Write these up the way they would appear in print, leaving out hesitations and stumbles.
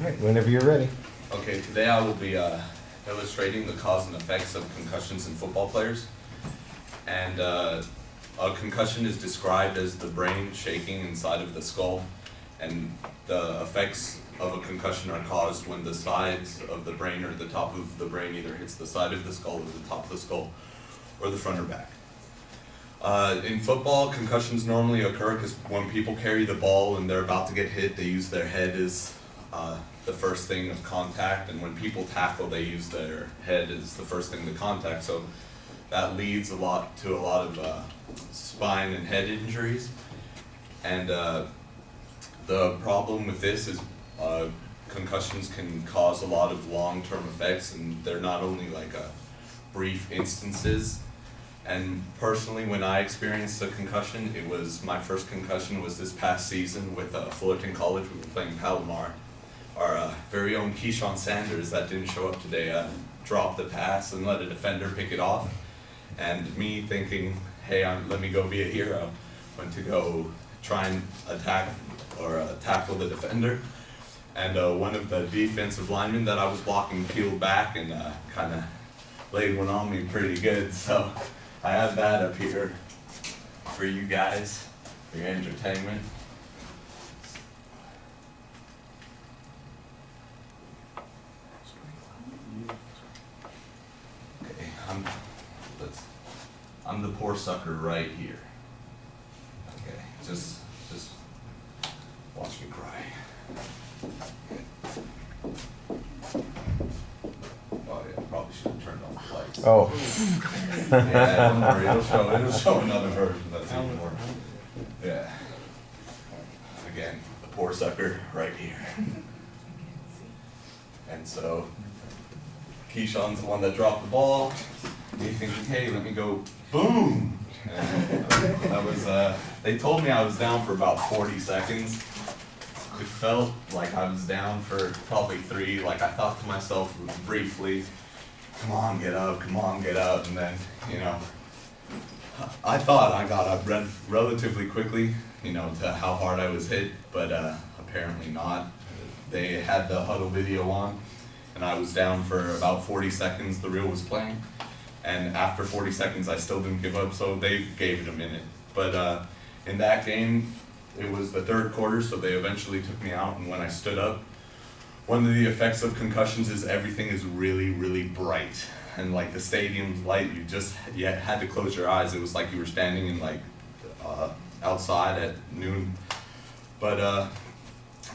right, whenever you're ready. Okay, today I will be illustrating the cause and effects of concussions in football players. And a concussion is described as the brain shaking inside of the skull, and the effects of a concussion are caused when the sides of the brain or the top of the brain either hits the side of the skull or the top of the skull or the front or back. In football, concussions normally occur because when people carry the ball and they're about to get hit, they use their head as the first thing of contact, and when people tackle, they use their head as the first thing to contact. So that leads to a lot of spine and head injuries. And the problem with this is concussions can cause a lot of long-term effects, and they're not only like brief instances. And personally, when I experienced a concussion, my first concussion was this past season with Fullerton College. We were playing Palomar. Our very own Keyshawn Sanders, that didn't show up today, dropped the pass and let a defender pick it off. And me thinking, hey, let me go be a hero, went to go try and attack or tackle the defender. And one of the defensive linemen that I was blocking peeled back and kind of laid one on me pretty good. So I have that up here for you guys, for your entertainment. Okay, I'm the poor sucker right here. Okay, just watch me cry. Oh yeah, probably should have turned off the lights. Oh. Yeah, don't worry, it'll show another version that's even more. Yeah. Again, the poor sucker right here. And so, Keyshawn's the one that dropped the ball. Me thinking, hey, let me go, boom! And that was, they told me I was down for about 40 seconds. It felt like I was down for probably 3. Like I thought to myself briefly, come on, get up, and then, I thought I got up relatively quickly, to how hard I was hit, but apparently not. They had the huddle video on, and I was down for about 40 seconds, the reel was playing, and after 40 seconds I still didn't give up, so they gave it a minute. But in that game, it was the third quarter, so they eventually took me out, and when I stood up, one of the effects of concussions is everything is really, really bright. And like the stadium's light, you had to close your eyes. It was like you were standing in outside at noon. But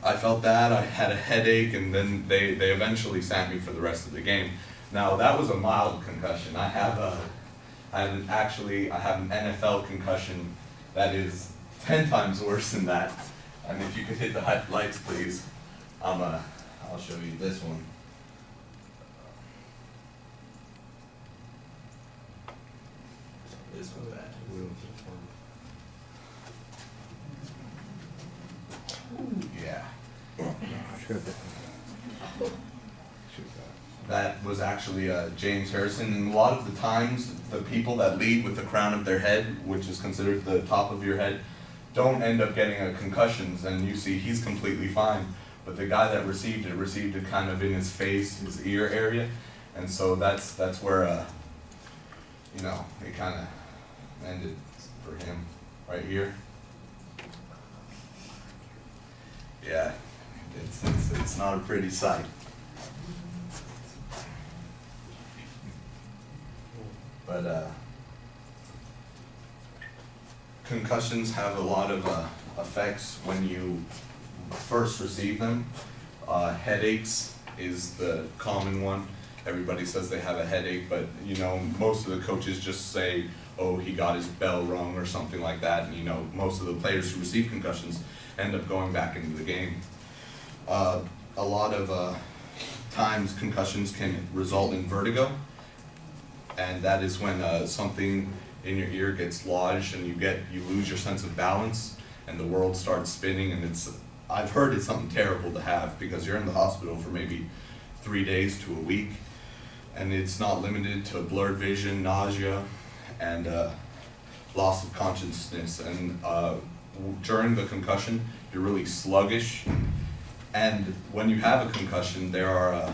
I felt that, I had a headache, and then they eventually sat me for the rest of the game. Now that was a mild concussion. I have an NFL concussion that is 10 times worse than that. And if you could hit the lights, please. I'll show you this one. This one's bad. Yeah. That was actually James Harrison, and a lot of the times, the people that lead with the crown of their head, which is considered the top of your head, don't end up getting a concussions, and you see he's completely fine. But the guy that received it kind of in his face, his ear area, and so that's where it kind of ended for him right here. Yeah, it's not a pretty sight. But concussions have a lot of effects when you first receive them. Headaches is the common one. Everybody says they have a headache, but most of the coaches just say, oh, he got his bell rung or something like that, and most of the players who receive concussions end up going back into the game. A lot of times concussions can result in vertigo, and that is when something in your ear gets lodged and you lose your sense of balance and the world starts spinning, and I've heard it's something terrible to have because you're in the hospital for maybe 3 days to a week, and it's not limited to blurred vision, nausea, and loss of consciousness. And during the concussion, you're really sluggish, And when you have a concussion, there are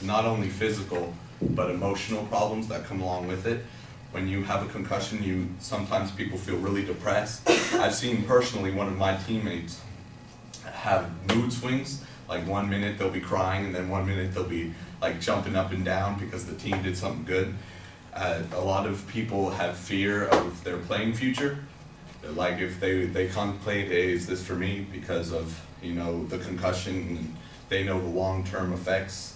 not only physical but emotional problems that come along with it. When you have a concussion, sometimes people feel really depressed. I've seen personally one of my teammates have mood swings. Like 1 minute they'll be crying, and then 1 minute they'll be like jumping up and down because the team did something good. A lot of people have fear of their playing future. Like if they contemplate, hey, is this for me, because of the concussion, and they know the long-term effects.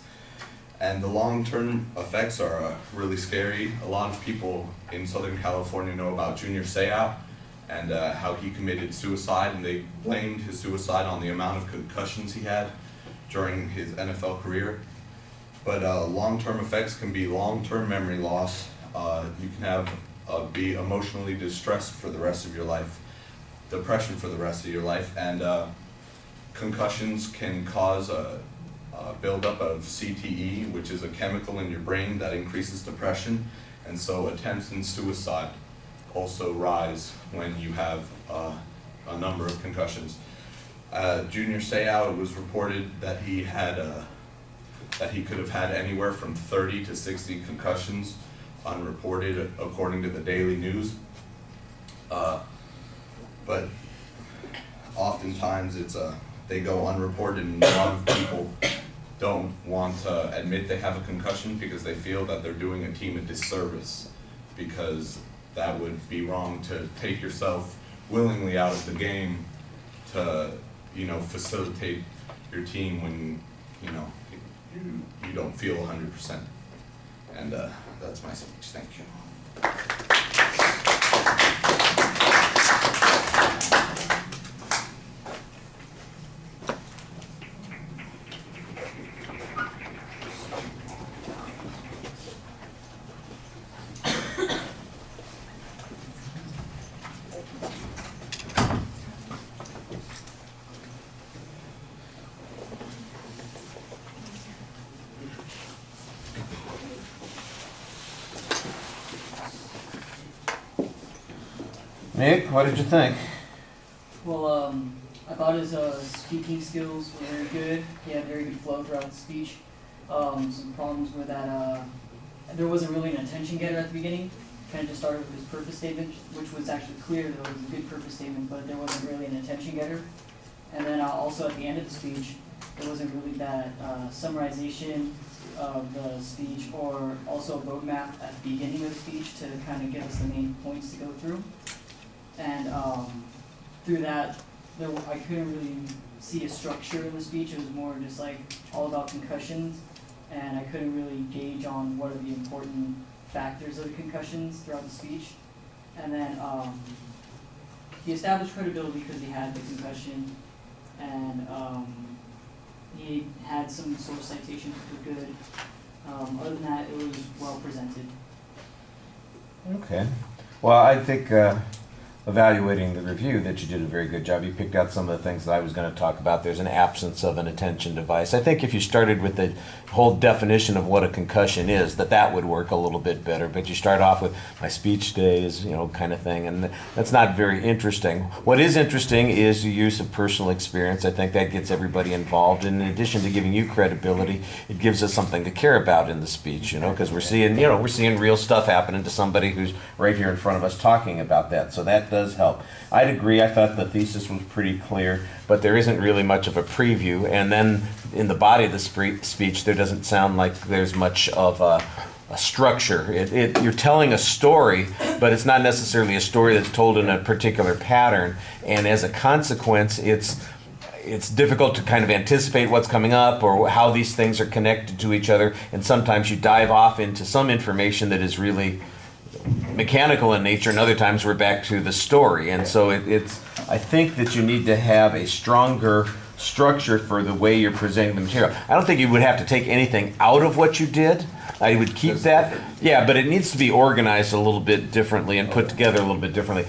And the long-term effects are really scary. A lot of people in Southern California know about Junior Seau and how he committed suicide, and they blamed his suicide on the amount of concussions he had during his NFL career. But long-term effects can be long-term memory loss. You can be emotionally distressed for the rest of your life, depression for the rest of your life, and concussions can cause a buildup of CTE, which is a chemical in your brain that increases depression, and so attempts in suicide also rise when you have a number of concussions. Junior Seau, it was reported that he could have had anywhere from 30 to 60 concussions unreported, according to the Daily News. But oftentimes they go unreported, and a lot of people don't want to admit they have a concussion because they feel that they're doing a team a disservice, because that would be wrong to take yourself willingly out of the game to facilitate your team when you don't feel 100%. And that's my speech. Thank you. Nick, what did you think? Well, I thought his speaking skills were very good. He had very good flow throughout the speech. Some problems were that there wasn't really an attention getter at the beginning. Kind of just started with his purpose statement, which was actually clear that it was a good purpose statement, but there wasn't really an attention getter. And then also at the end of the speech, there wasn't really that summarization of the speech, or also a roadmap at the beginning of the speech to kind of give us the main points to go through. And through that, I couldn't really see a structure in the speech. It was more just like all about concussions, and I couldn't really gauge on what are the important factors of the concussions throughout the speech. And then he established credibility because he had the concussion, and he had some source citations which were good. Other than that, it was well presented. Okay. Well, I think evaluating the review that you did a very good job. You picked out some of the things that I was going to talk about. There's an absence of an attention device. I think if you started with the whole definition of what a concussion is, that would work a little bit better. But you start off with my speech days, kind of thing, and that's not very interesting. What is interesting is the use of personal experience. I think that gets everybody involved. And in addition to giving you credibility, it gives us something to care about in the speech, because we're seeing real stuff happening to somebody who's right here in front of us talking about that. So that does help. I'd agree. I thought the thesis was pretty clear, but there isn't really much of a preview. And then in the body of the speech, there doesn't sound like there's much of a structure. You're telling a story, but it's not necessarily a story that's told in a particular pattern. And as a consequence, it's difficult to kind of anticipate what's coming up or how these things are connected to each other. And sometimes you dive off into some information that is really mechanical in nature, and other times we're back to the story. And so I think that you need to have a stronger structure for the way you're presenting the material. I don't think you would have to take anything out of what you did. I would keep that. Yeah, but it needs to be organized a little bit differently and put together a little bit differently.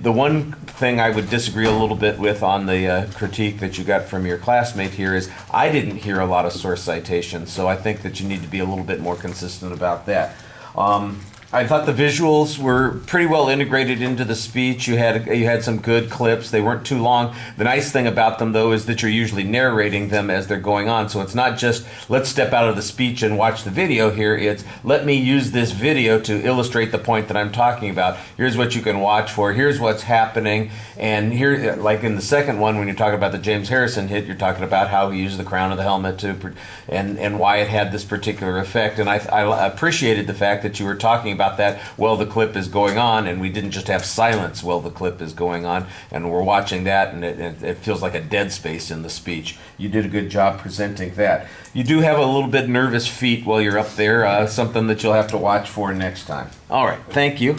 The one thing I would disagree a little bit with on the critique that you got from your classmate here is I didn't hear a lot of source citations, so I think that you need to be a little bit more consistent about that. I thought the visuals were pretty well integrated into the speech. You had some good clips. They weren't too long. The nice thing about them, though, is that you're usually narrating them as they're going on. So it's not just let's step out of the speech and watch the video here. It's let me use this video to illustrate the point that I'm talking about. Here's what you can watch for. Here's what's happening. And here, like in the second one, when you're talking about the James Harrison hit, you're talking about how he used the crown of the helmet to, and why it had this particular effect. And I appreciated the fact that you were talking about that while the clip is going on, and we didn't just have silence while the clip is going on, and we're watching that, and it feels like a dead space in the speech. You did a good job presenting that. You do have a little bit nervous feet while you're up there, something that you'll have to watch for next time. All right, thank you.